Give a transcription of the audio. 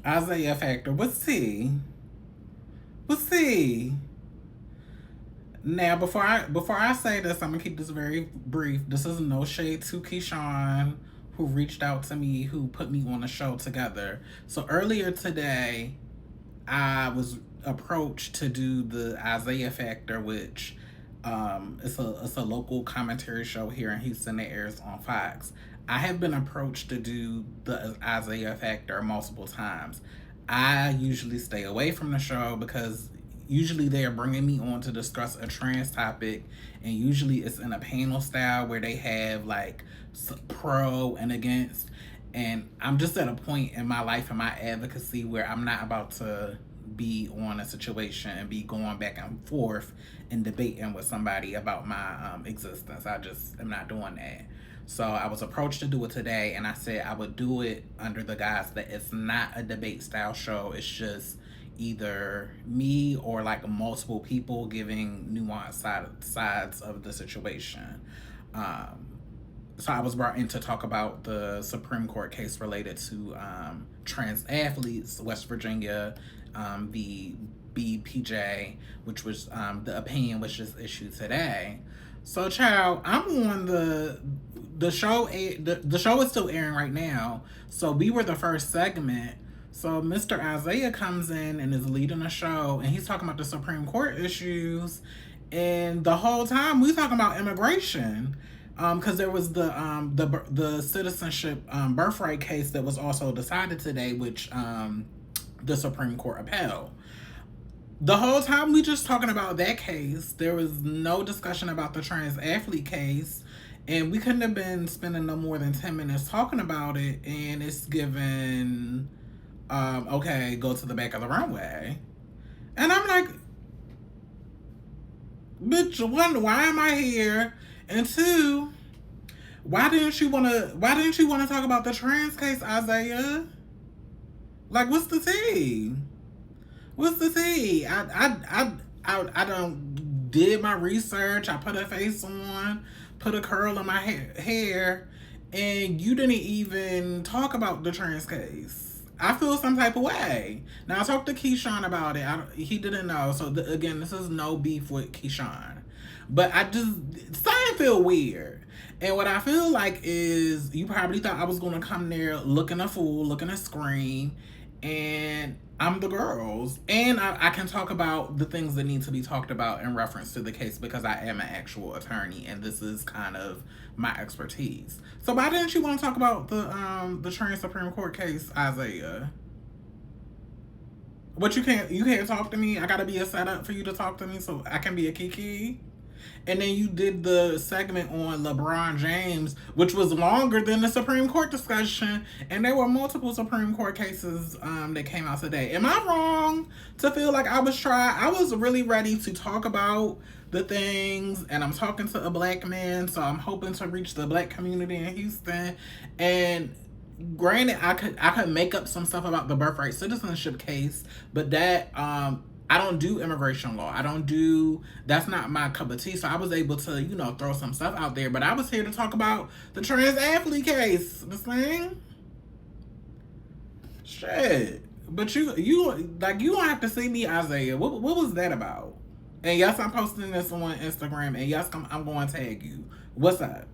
Isaiah Factor. What's he? What's he? Now, before I say this, I'm gonna keep this very brief. This is no shade to Keyshawn, who reached out to me, who put me on a show together. So earlier today, I was approached to do the Isaiah Factor, which it's a local commentary show here in Houston that airs on Fox. I have been approached to do the Isaiah Factor multiple times. I usually stay away from the show because usually they are bringing me on to discuss a trans topic, and usually it's in a panel style where they have like pro and against. And I'm just at a point in my life and my advocacy where I'm not about to be on a situation and be going back and forth and debating with somebody about my existence. I just am not doing that. So I was approached to do it today, and I said I would do it under the guise that it's not a debate style show. It's just either me or like multiple people giving nuanced sides of the situation. Um, so I was brought in to talk about the Supreme Court case related to trans athletes, West Virginia, the BPJ, which was the opinion was just issued today. So, child, I'm on the show. The show is still airing right now. So we were the first segment. So Mr. Isaiah comes in and is leading the show, and he's talking about the Supreme Court issues, and the whole time we talking about immigration, because there was the citizenship birthright case that was also decided today, which the Supreme Court upheld. The whole time we just talking about that case. There was no discussion about the trans athlete case, and we couldn't have been spending no more than 10 minutes talking about it, and it's given okay, go to the back of the runway. And I'm like, bitch, one, why am I here? And two, why didn't you wanna talk about the trans case, Isaiah? Like, what's the tea? What's the tea? I don't did my research. I put a face on, put a curl in my hair, and you didn't even talk about the trans case. I feel some type of way. Now I talked to Keyshawn about it. He didn't know. So again, this is no beef with Keyshawn, but I just something feel weird. And what I feel like is you probably thought I was gonna come there looking a fool, looking to scream, and I'm the girls. And I can talk about the things that need to be talked about in reference to the case because I am an actual attorney and this is kind of my expertise. So why didn't you want to talk about the trans Supreme Court case, Isaiah? What you can't talk to me? I gotta be a setup for you to talk to me so I can be a kiki? And then you did the segment on LeBron James, which was longer than the Supreme Court discussion. And there were multiple Supreme Court cases that came out today. Am I wrong to feel like I was really ready to talk about the things, and I'm talking to a black man, so I'm hoping to reach the black community in Houston. And granted, I could make up some stuff about the birthright citizenship case, but that I don't do immigration law. I don't do That's not my cup of tea. So I was able to, throw some stuff out there. But I was here to talk about the trans athlete case. The thing. Shit. But you don't have to see me, Isaiah. What was that about? And yes, I'm posting this on Instagram. And yes, I'm going to tag you. What's up?